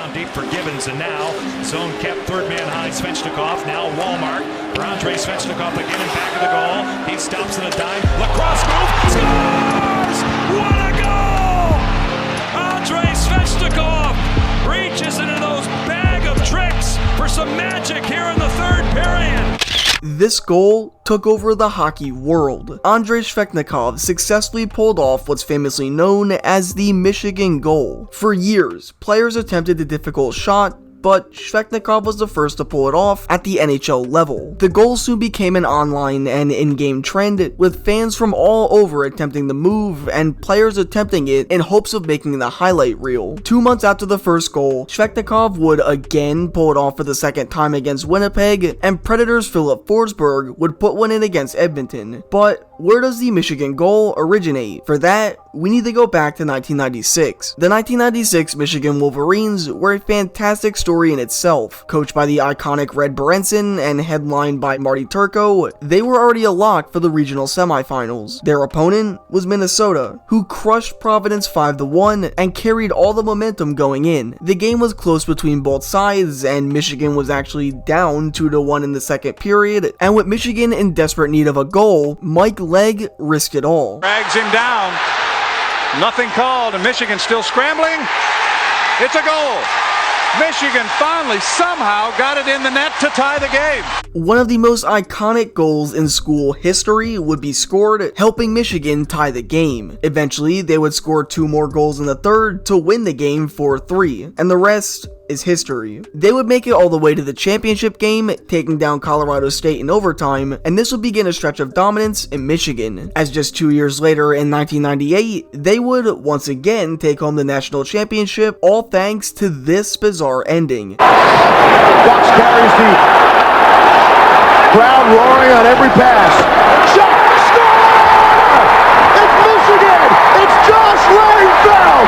down deep for Gibbons, and now zone kept, third man high, Svechnikov, now Walmart, for Andrei Svechnikov again in back of the goal, he stops in a dime, lacrosse move, scores! What a goal! Andrei Svechnikov reaches into those bag of tricks for some magic here in the third period. This goal took over the hockey world. Andrei Svechnikov successfully pulled off what's famously known as the Michigan goal. For years, players attempted the difficult shot, but Svechnikov was the first to pull it off at the NHL level. The goal soon became an online and in-game trend, with fans from all over attempting the move and players attempting it in hopes of making the highlight reel. 2 months after the first goal, Svechnikov would again pull it off for the second time against Winnipeg, and Predators' Philip Forsberg would put one in against Edmonton. But where does the Michigan goal originate? For that, we need to go back to 1996. The 1996 Michigan Wolverines were a fantastic story in itself. Coached by the iconic Red Berenson and headlined by Marty Turco, they were already a lock for the regional semifinals. Their opponent was Minnesota, who crushed Providence 5-1 and carried all the momentum going in. The game was close between both sides, and Michigan was actually down 2-1 in the second period, and with Michigan in desperate need of a goal, Mike Legg risked it all. Drags him down. Nothing called, and Michigan still scrambling. It's a goal. Michigan finally somehow got it in the net to tie the game. One of the most iconic goals in school history would be scored, helping Michigan tie the game. Eventually, they would score 2 more goals in the third to win the game 4-3, and the rest is history. They would make it all the way to the championship game, taking down Colorado State in overtime, and this would begin a stretch of dominance in Michigan, as just 2 years later in 1998, they would once again take home the national championship, all thanks to this bizarre ending. Waltz carries the crowd roaring on every pass. Shot! Score! It's Michigan! It's Josh Langfeld!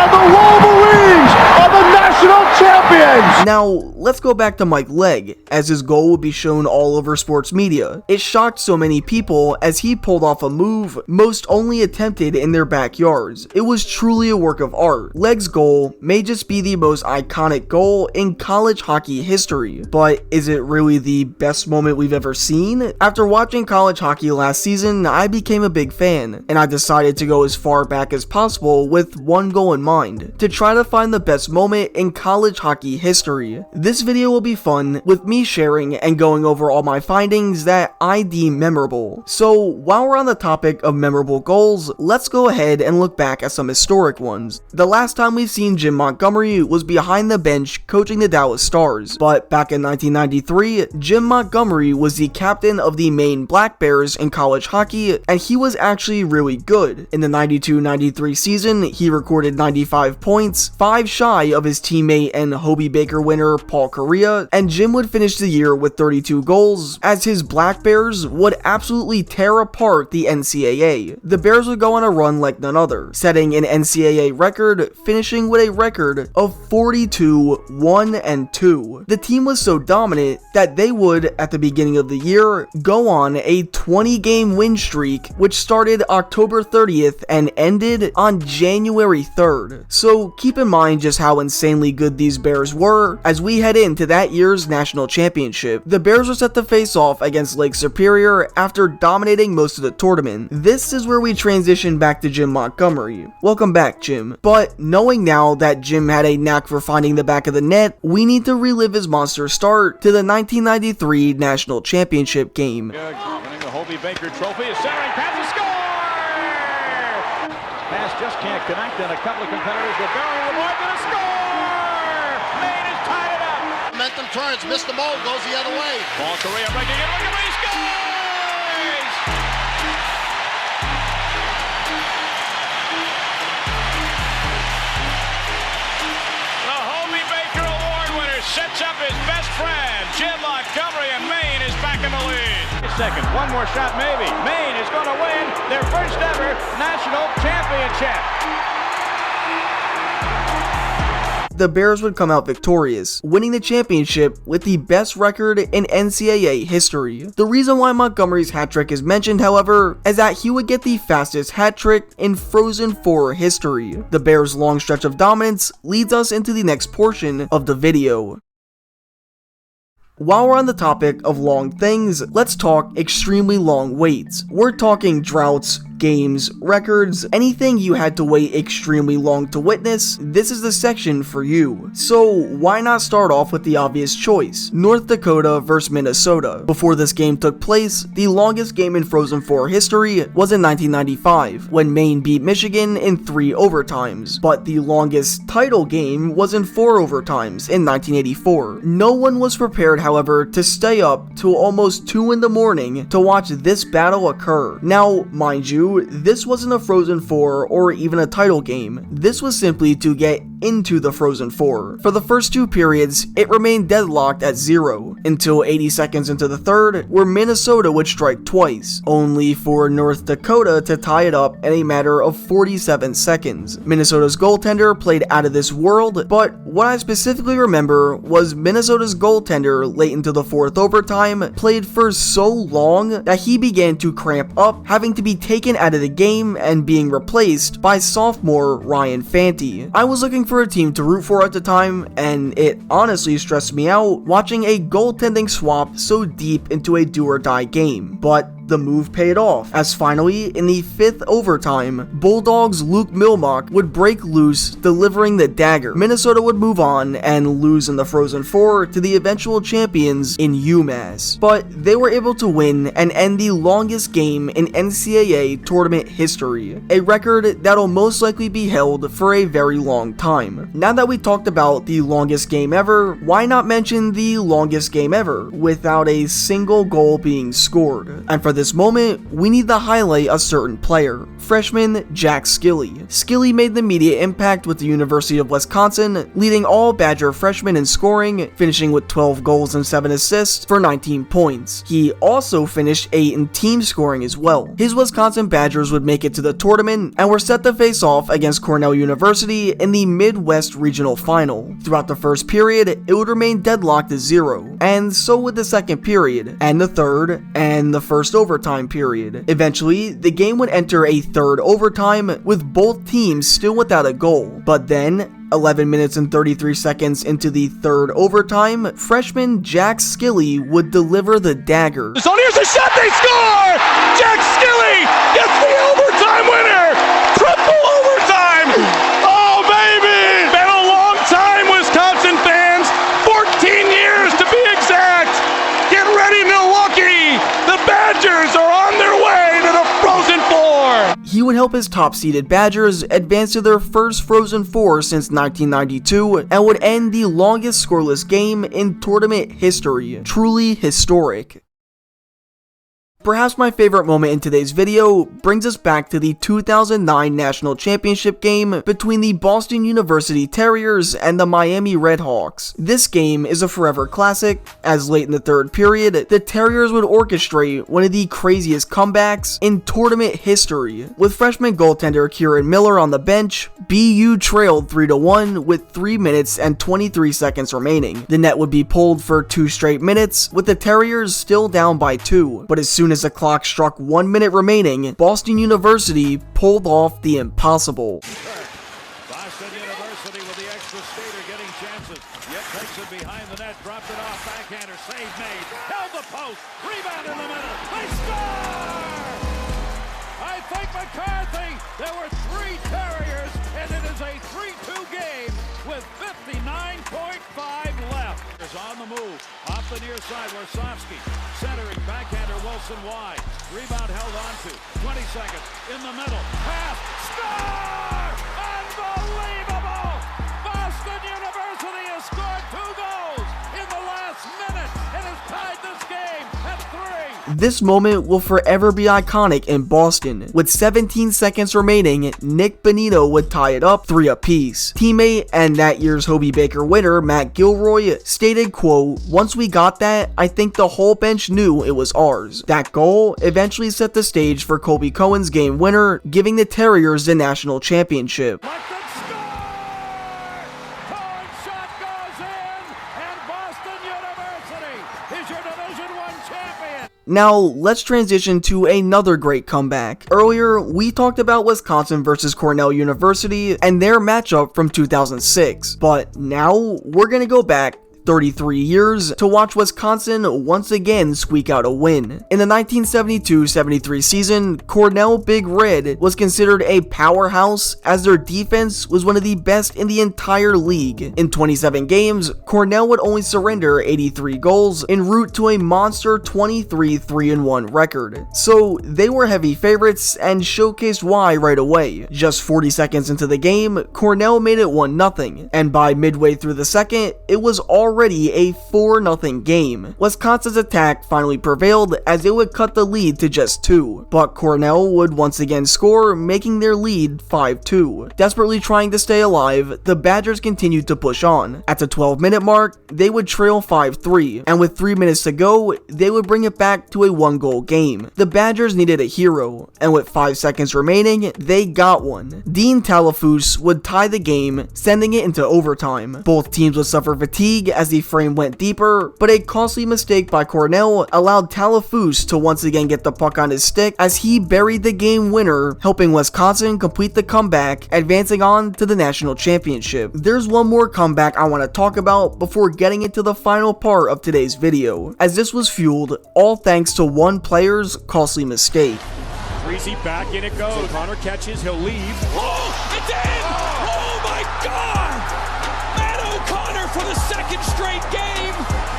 And the Wolverines are the national champions! Now, let's go back to Mike Legg, as his goal would be shown all over sports media. It shocked so many people as he pulled off a move most only attempted in their backyards. It was truly a work of art. Legg's goal may just be the most iconic goal in college hockey history, but is it really the best moment we've ever seen? After watching college hockey last season, I became a big fan, and I decided to go as far back as possible with one goal in mind, to try to find the best moment in college hockey history. This video will be fun, with me sharing and going over all my findings that I deem memorable. So while we're on the topic of memorable goals, let's go ahead and look back at some historic ones. The last time we've seen Jim Montgomery was behind the bench coaching the Dallas Stars, but back in 1993, Jim Montgomery was the captain of the Maine Black Bears in college hockey, and he was actually really good. In the 92-93 season, he recorded 95 points, 5 shy of his teammate and Hobie Baker winner Paul Kariya, and Jim would finish the year with 32 goals, as his Black Bears would absolutely tear apart the NCAA. The Bears would go on a run like none other, setting an NCAA record, finishing with a record of 42-1-2. The team was so dominant that they would, at the beginning of the year, go on a 20-game win streak, which started October 30th and ended on January 3rd. So keep in mind just how insanely good these Bears were as we head into that year's national championship. The Bears were set to face off against Lake Superior after dominating most of the tournament. This is where we transition back to Jim Montgomery. Welcome back, Jim. But knowing now that Jim had a knack for finding the back of the net, we need to relive his monster start to the 1993 national championship game. Winning the Hobie Baker Trophy is centering pass to score! Pass just can't connect, and a couple of competitors will bury the board to score! Maine has tied it up! Momentum turns, missed the mold, goes the other way. Paul Kariya breaking it, look at he scores! The Hobie Baker Award winner sets up his best friend, Jim Montgomery, and Maine is back in the lead. Second, one more shot maybe. Maine is going to win their first ever national championship. the Bears would come out victorious, winning the championship with the best record in NCAA history. The reason why Montgomery's hat trick is mentioned, however, is that he would get the fastest hat trick in Frozen 4 history. The Bears' long stretch of dominance leads us into the next portion of the video. While we're on the topic of long things, let's talk extremely long waits. We're talking droughts, games, records, anything you had to wait extremely long to witness, this is the section for you. So why not start off with the obvious choice, North Dakota versus Minnesota. Before this game took place, the longest game in Frozen 4 history was in 1995, when Maine beat Michigan in 3 overtimes, but the longest title game was in 4 overtimes in 1984. No one was prepared, however, to stay up till almost 2 in the morning to watch this battle occur. Now, mind you, this wasn't a Frozen 4 or even a title game. This was simply to get into the Frozen 4. For the first 2 periods, it remained deadlocked at 0, until 80 seconds into the third, where Minnesota would strike twice, only for North Dakota to tie it up in a matter of 47 seconds. Minnesota's goaltender played out of this world, but what I specifically remember was Minnesota's goaltender late into the 4th overtime played for so long that he began to cramp up, having to be taken out of the game and being replaced by sophomore Ryan Fanti. I was looking for a team to root for at the time, and it honestly stressed me out watching a goaltending swap so deep into a do-or-die game, but the move paid off, as finally, in the 5th overtime, Bulldogs' Luke Milmock would break loose, delivering the dagger. Minnesota would move on and lose in the Frozen 4 to the eventual champions in UMass, but they were able to win and end the longest game in NCAA tournament history, a record that'll most likely be held for a very long time. Now that we talked about the longest game ever, why not mention the longest game ever without a single goal being scored? And for this moment, we need to highlight a certain player, freshman Jack Skilly. Skilly made the immediate impact with the University of Wisconsin, leading all Badger freshmen in scoring, finishing with 12 goals and 7 assists for 19 points. He also finished 8 in team scoring as well. His Wisconsin Badgers would make it to the tournament and were set to face off against Cornell University in the Midwest Regional Final. Throughout the first period, it would remain deadlocked at 0, and so would the second period, and the third, and the first overtime period. Eventually, the game would enter a 3rd overtime with both teams still without a goal, but then 11 minutes and 33 seconds into the 3rd overtime, freshman Jack Skilly would deliver the dagger. So here's a shot, they score! Jack Skilly gets the overtime winner! Triple overtime! Oh, baby! Been a long time, Wisconsin fans! 14 years to be exact! Get ready, Milwaukee! The Badgers are on their way to the Frozen 4! He would help his top-seeded Badgers advance to their first Frozen 4 since 1992 and would end the longest scoreless game in tournament history. Truly historic. Perhaps my favorite moment in today's video brings us back to the 2009 National Championship game between the Boston University Terriers and the Miami Redhawks. This game is a forever classic, as late in the 3rd period, the Terriers would orchestrate one of the craziest comebacks in tournament history. With freshman goaltender Kieran Miller on the bench, BU trailed 3-1 with 3 minutes and 23 seconds remaining. The net would be pulled for 2 straight minutes, with the Terriers still down by 2, but as soon as the clock struck 1 minute remaining, Boston University pulled off the impossible. Boston University with the extra skater getting chances, yet takes it behind the net, dropped it off, backhander, save made, held the post, rebound in the middle, they score! I think McCarthy, there were 3 Terriers, and it is a 3-2 game with 59.5 left. Is on the move, off the near side, Warsofsky, centering, backhander, Wilson wide, rebound held onto, 20 seconds, in the middle, pass, score! Unbelievable! Boston University has scored 2 goals in the last minute and has tied this game at 3. This moment will forever be iconic in Boston. With 17 seconds remaining, Nick Bonino would tie it up 3 apiece. Teammate and that year's Hobie Baker winner, Matt Gilroy, stated, quote, "Once we got that, I think the whole bench knew it was ours." That goal eventually set the stage for Colby Cohen's game winner, giving the Terriers the national championship. Let them score! Cohen Now, let's transition to another great comeback. Earlier, we talked about Wisconsin versus Cornell University and their matchup from 2006, but now we're gonna go back 33 years to watch Wisconsin once again squeak out a win. In the 1972-73 season, Cornell Big Red was considered a powerhouse as their defense was one of the best in the entire league. In 27 games, Cornell would only surrender 83 goals en route to a monster 23-3-1 record. So they were heavy favorites and showcased why right away. Just 40 seconds into the game, Cornell made it 1-0, and by midway through the second, it was already a 4-0 game. Wisconsin's attack finally prevailed as it would cut the lead to just 2, but Cornell would once again score, making their lead 5-2. Desperately trying to stay alive, the Badgers continued to push on. At the 12-minute mark, they would trail 5-3, and with 3 minutes to go, they would bring it back to a 1-goal game. The Badgers needed a hero, and with 5 seconds remaining, they got one. Dean Talafous would tie the game, sending it into overtime. Both teams would suffer fatigue as the frame went deeper, but a costly mistake by Cornell allowed Talafous to once again get the puck on his stick as he buried the game winner, helping Wisconsin complete the comeback, advancing on to the national championship. There's one more comeback I want to talk about before getting into the final part of today's video, as this was fueled all thanks to one player's costly mistake. Breezy back, in it goes. Connor catches, he'll leave. Oh, it's in! Oh my God! O'Connor for the second straight game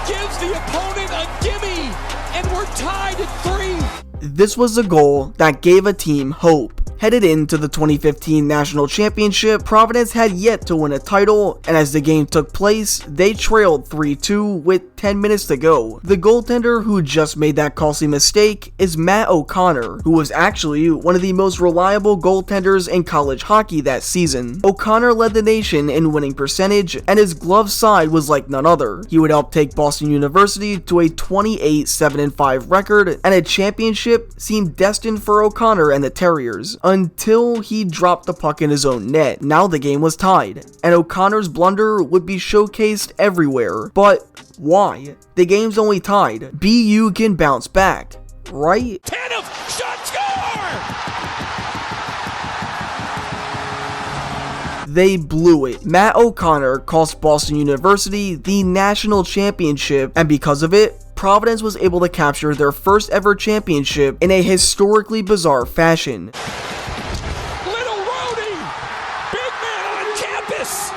gives the opponent a gimme, and we're tied at 3. This was a goal that gave a team hope. Headed into the 2015 National Championship, Providence had yet to win a title, and as the game took place, they trailed 3-2 with 10 minutes to go. The goaltender who just made that costly mistake is Matt O'Connor, who was actually one of the most reliable goaltenders in college hockey that season. O'Connor led the nation in winning percentage, and his glove side was like none other. He would help take Boston University to a 28-7-5 record, and a championship seemed destined for O'Connor and the Terriers, until he dropped the puck in his own net. Now the game was tied, and O'Connor's blunder would be showcased everywhere. But why? The game's only tied. BU can bounce back, right? Tanev, shot, score! They blew it. Matt O'Connor cost Boston University the national championship, and because of it, Providence was able to capture their first ever championship in a historically bizarre fashion. Little Rhodey! Big man on campus!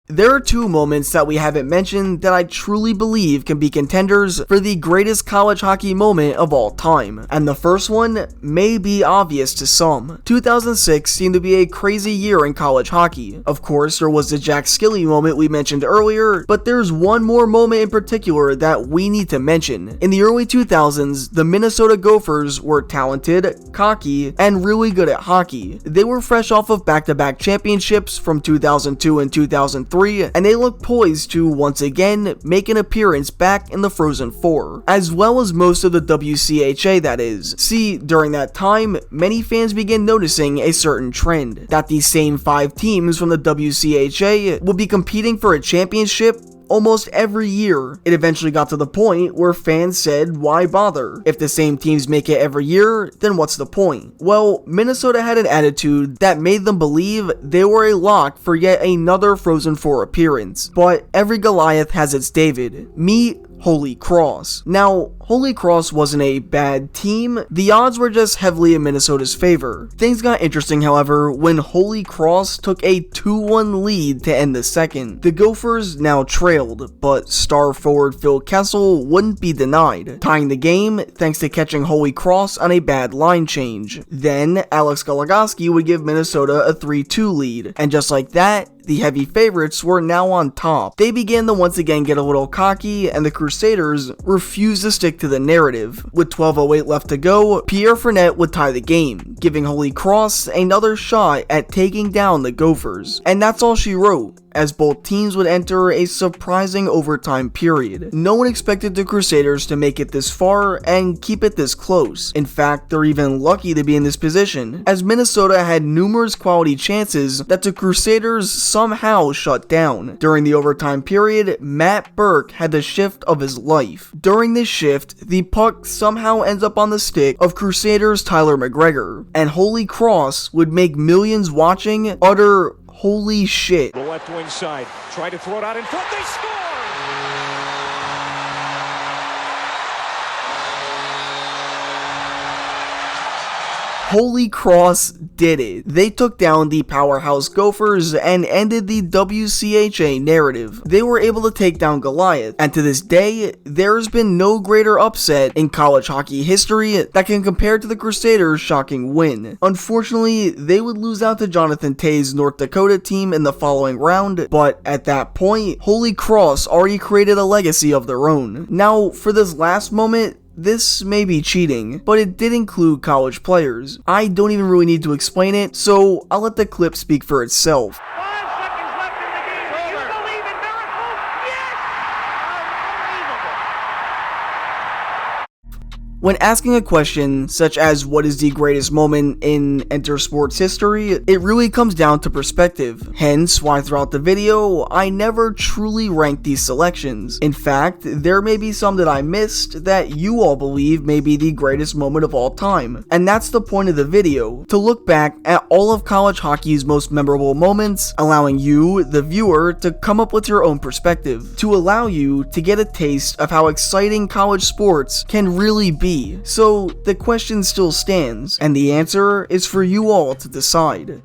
There are two moments that we haven't mentioned that I truly believe can be contenders for the greatest college hockey moment of all time, and the first one may be obvious to some. 2006 seemed to be a crazy year in college hockey. Of course, there was the Jack Skilly moment we mentioned earlier, but there's one more moment in particular that we need to mention. In the early 2000s, the Minnesota Gophers were talented, cocky, and really good at hockey. They were fresh off of back-to-back championships from 2002 and 2003, and they look poised to once again make an appearance back in the Frozen Four, as well as most of the WCHA, that is. See, during that time, many fans began noticing a certain trend, that these same 5 teams from the WCHA would be competing for a championship almost every year. It eventually got to the point where fans said, why bother? If the same teams make it every year, then what's the point? Well, Minnesota had an attitude that made them believe they were a lock for yet another Frozen Four appearance. But every Goliath has its David. Meet Holy Cross. Now, Holy Cross wasn't a bad team, the odds were just heavily in Minnesota's favor. Things got interesting, however, when Holy Cross took a 2-1 lead to end the second. The Gophers now trailed, but star forward Phil Kessel wouldn't be denied, tying the game thanks to catching Holy Cross on a bad line change. Then, Alex Goligoski would give Minnesota a 3-2 lead, and just like that, the heavy favorites were now on top. They began to once again get a little cocky, and the Crusaders refused to stick to the narrative. With 12:08 left to go, Pierre Fournette would tie the game, giving Holy Cross another shot at taking down the Gophers. And that's all she wrote, as both teams would enter a surprising overtime period. No one expected the Crusaders to make it this far and keep it this close. In fact, they're even lucky to be in this position, as Minnesota had numerous quality chances that the Crusaders somehow shut down. During the overtime period, Matt Burke had the shift of his life. During this shift, the puck somehow ends up on the stick of Crusaders Tyler McGregor, and Holy Cross would make millions watching utter holy shit. The left wing side, try to throw it out in front, they score! Holy Cross did it. They took down the powerhouse Gophers and ended the WCHA narrative. They were able to take down Goliath, and to this day, there's been no greater upset in college hockey history that can compare to the Crusaders' shocking win. Unfortunately, they would lose out to Jonathan Tay's North Dakota team in the following round, but at that point, Holy Cross already created a legacy of their own. Now, for this last moment, this may be cheating, but it did include college players. I don't even really need to explain it, so I'll let the clip speak for itself. 5 seconds left in the game. Do you believe in miracles? Yes! Unbelievable. When asking a question such as what is the greatest moment in Enter Sports history, it really comes down to perspective. Hence why throughout the video, I never truly ranked these selections. In fact, there may be some that I missed that you all believe may be the greatest moment of all time. And that's the point of the video, to look back at all of college hockey's most memorable moments, allowing you, the viewer, to come up with your own perspective, to allow you to get a taste of how exciting college sports can really be. So the question still stands, and the answer is for you all to decide.